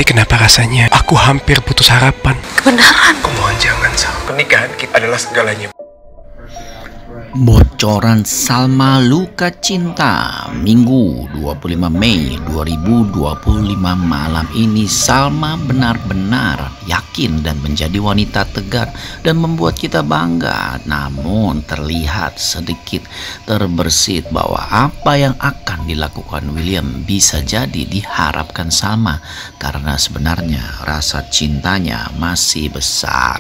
Tapi kenapa rasanya aku hampir putus harapan? Kebenaran. Aku mohon jangan, Sal. Pernikahan kita adalah segalanya. Bocoran Salma Luka Cinta. Minggu 25 Mei 2025 malam ini, Salma benar-benar yakin dan menjadi wanita tegar dan membuat kita bangga. Namun terlihat sedikit terbersit bahwa apa yang akan dilakukan William bisa jadi diharapkan Salma, karena sebenarnya rasa cintanya masih besar.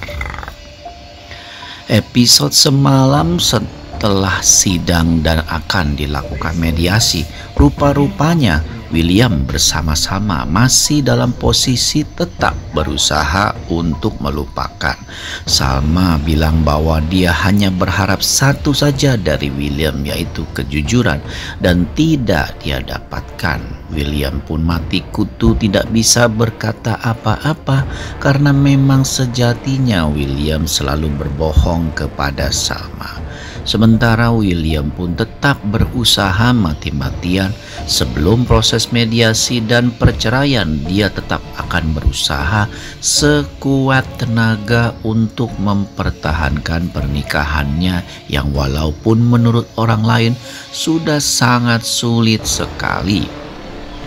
Episode semalam setelah sidang dan akan dilakukan mediasi, rupa-rupanya William bersama-sama masih dalam posisi tetap berusaha untuk melupakan. Salma bilang bahwa dia hanya berharap satu saja dari William, yaitu kejujuran, dan tidak dia dapatkan. William pun mati kutu tidak bisa berkata apa-apa karena memang sejatinya William selalu berbohong kepada Salma. Sementara William pun tetap berusaha mati-matian. Sebelum proses mediasi dan perceraian, dia tetap akan berusaha sekuat tenaga untuk mempertahankan pernikahannya yang walaupun menurut orang lain sudah sangat sulit sekali.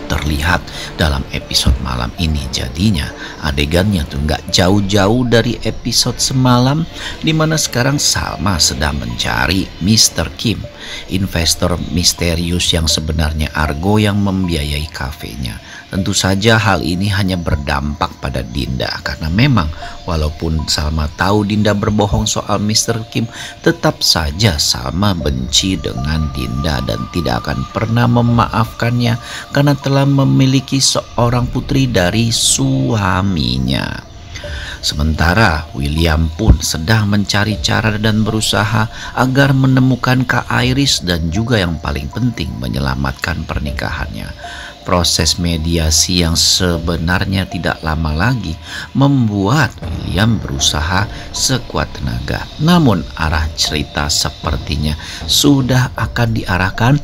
Terlihat dalam episode malam ini. Jadinya adegannya tuh nggak jauh-jauh dari episode semalam, dimana sekarang Salma sedang mencari Mr. Kim, investor misterius yang sebenarnya argo yang membiayai kafenya. Tentu saja hal ini hanya berdampak pada Dinda, karena memang walaupun Salma tahu Dinda berbohong soal Mr. Kim, tetap saja Salma benci dengan Dinda dan tidak akan pernah memaafkannya karena telah memiliki seorang putri dari suaminya. Sementara William pun sedang mencari cara dan berusaha agar menemukan Kak Iris dan juga yang paling penting menyelamatkan pernikahannya. Proses mediasi yang sebenarnya tidak lama lagi membuat William berusaha sekuat tenaga. Namun arah cerita sepertinya sudah akan diarahkan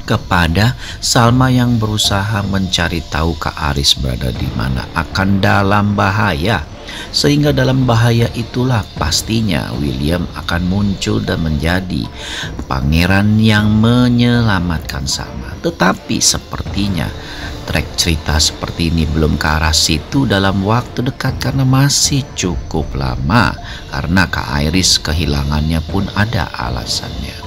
kepada Salma yang berusaha mencari tahu Kak Iris berada di mana, akan dalam bahaya. Sehingga dalam bahaya itulah pastinya William akan muncul dan menjadi pangeran yang menyelamatkan Salma. Tetapi sepertinya track cerita seperti ini belum ke arah situ dalam waktu dekat karena masih cukup lama, karena Kak Iris kehilangannya pun ada alasannya.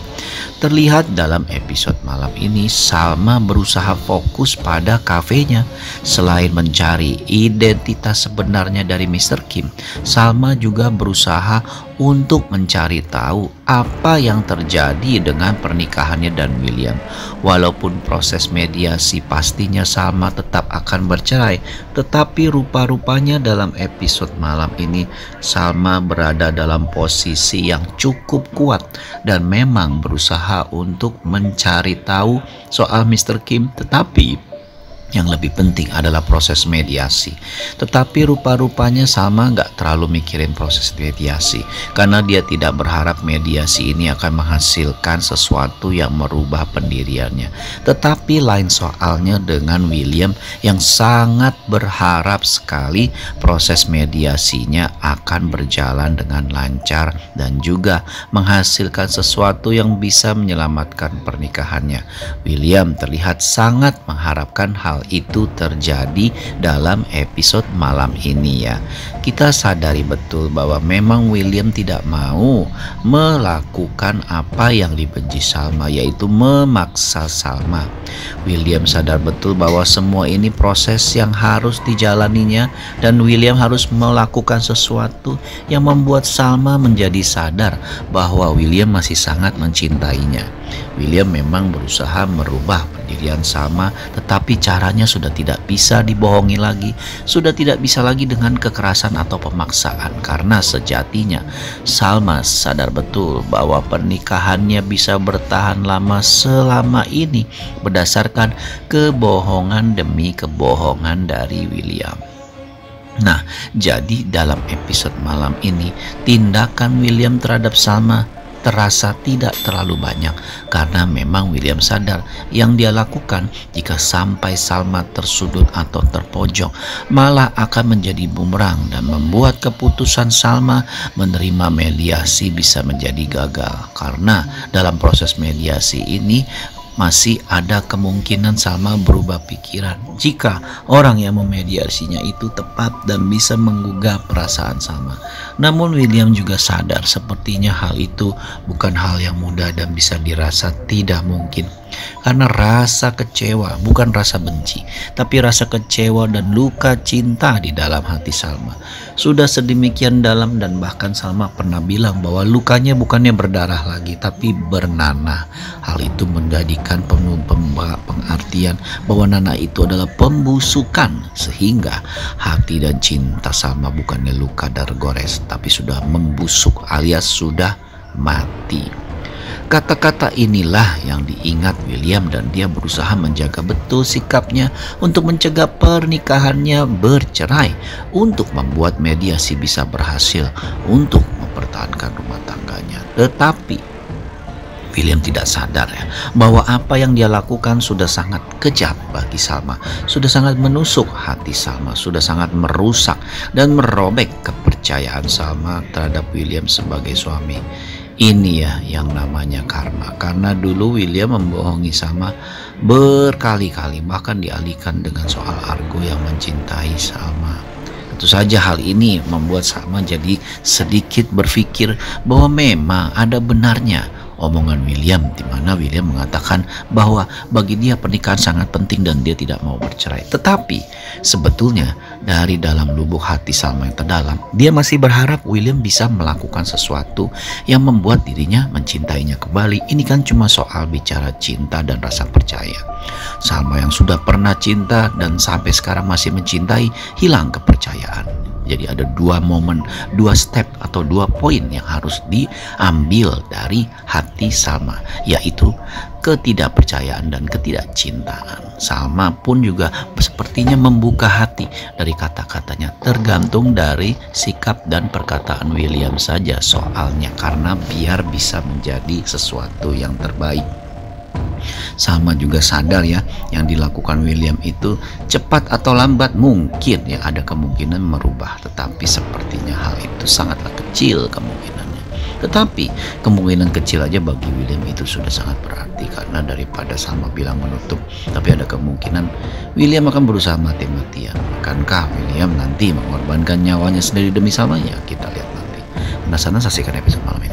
Terlihat dalam episode malam ini, Salma berusaha fokus pada kafenya. Selain mencari identitas sebenarnya dari Mr. Kim, Salma juga berusaha untuk mencari tahu apa yang terjadi dengan pernikahannya dan William. Walaupun proses mediasi pastinya Salma tetap akan bercerai, tetapi rupa-rupanya dalam episode malam ini Salma berada dalam posisi yang cukup kuat dan memang berusaha untuk mencari tahu soal Mr. Kim, tetapi yang lebih penting adalah proses mediasi. Tetapi rupa-rupanya Salma nggak terlalu mikirin proses mediasi, karena dia tidak berharap mediasi ini akan menghasilkan sesuatu yang merubah pendiriannya. Tetapi lain soalnya dengan William yang sangat berharap sekali proses mediasinya akan berjalan dengan lancar dan juga menghasilkan sesuatu yang bisa menyelamatkan pernikahannya. William terlihat sangat mengharapkan hal itu terjadi dalam episode malam ini ya. Kita sadari betul bahwa memang William tidak mau melakukan apa yang dibenci Salma, yaitu memaksa Salma. William sadar betul bahwa semua ini proses yang harus dijalaninya dan William harus melakukan sesuatu yang membuat Salma menjadi sadar bahwa William masih sangat mencintainya. William memang berusaha merubah pendirian Salma, tetapi caranya sudah tidak bisa dibohongi lagi, sudah tidak bisa lagi dengan kekerasan atau pemaksaan, karena sejatinya Salma sadar betul bahwa pernikahannya bisa bertahan lama selama ini berdasarkan kebohongan demi kebohongan dari William. Nah, jadi dalam episode malam ini tindakan William terhadap Salma terasa tidak terlalu banyak karena memang William sadar yang dia lakukan jika sampai Salma tersudut atau terpojok malah akan menjadi bumerang dan membuat keputusan Salma menerima mediasi bisa menjadi gagal, karena dalam proses mediasi ini masih ada kemungkinan Salma berubah pikiran jika orang yang memediasinya itu tepat dan bisa menggugah perasaan Salma. Namun William juga sadar sepertinya hal itu bukan hal yang mudah dan bisa dirasa tidak mungkin, karena rasa kecewa, bukan rasa benci, tapi rasa kecewa dan luka cinta di dalam hati Salma sudah sedemikian dalam, dan bahkan Salma pernah bilang bahwa lukanya bukannya berdarah lagi tapi bernanah. Hal itu menjadikan penuh pengertian bahwa nanah itu adalah pembusukan, sehingga hati dan cinta Salma bukannya luka dan gores tapi sudah membusuk alias sudah mati. Kata-kata inilah yang diingat William dan dia berusaha menjaga betul sikapnya untuk mencegah pernikahannya bercerai, untuk membuat mediasi bisa berhasil untuk mempertahankan rumah tangganya. Tetapi William tidak sadar bahwa apa yang dia lakukan sudah sangat kejam bagi Salma, sudah sangat menusuk hati Salma, sudah sangat merusak dan merobek kepercayaan Salma terhadap William sebagai suami. Ini ya yang namanya karma, karena dulu William membohongi Salma berkali-kali, bahkan dialihkan dengan soal Argo yang mencintai Salma. Tentu saja hal ini membuat Salma jadi sedikit berpikir bahwa memang ada benarnya omongan William, di mana William mengatakan bahwa bagi dia pernikahan sangat penting dan dia tidak mau bercerai. Tetapi sebetulnya dari dalam lubuk hati Salma yang terdalam, dia masih berharap William bisa melakukan sesuatu yang membuat dirinya mencintainya kembali. Ini kan cuma soal bicara cinta dan rasa percaya. Salma yang sudah pernah cinta dan sampai sekarang masih mencintai, hilang kepercayaan. Jadi ada dua momen, dua step atau dua poin yang harus diambil dari hati Salma, yaitu ketidakpercayaan dan ketidakcintaan. Salma pun juga sepertinya membuka hati dari kata-katanya, tergantung dari sikap dan perkataan William saja soalnya, karena biar bisa menjadi sesuatu yang terbaik. Salma juga sadar ya, yang dilakukan William itu cepat atau lambat mungkin ya ada kemungkinan merubah, tetapi sepertinya hal itu sangatlah kecil kemungkinannya. Tetapi kemungkinan kecil aja bagi William itu sudah sangat berarti, karena daripada Salma bilang menutup, tapi ada kemungkinan William akan berusaha mati-matian. Akankah William nanti mengorbankan nyawanya sendiri demi Salma? Ya kita lihat nanti. Penasaran, saksikan episode malam ini.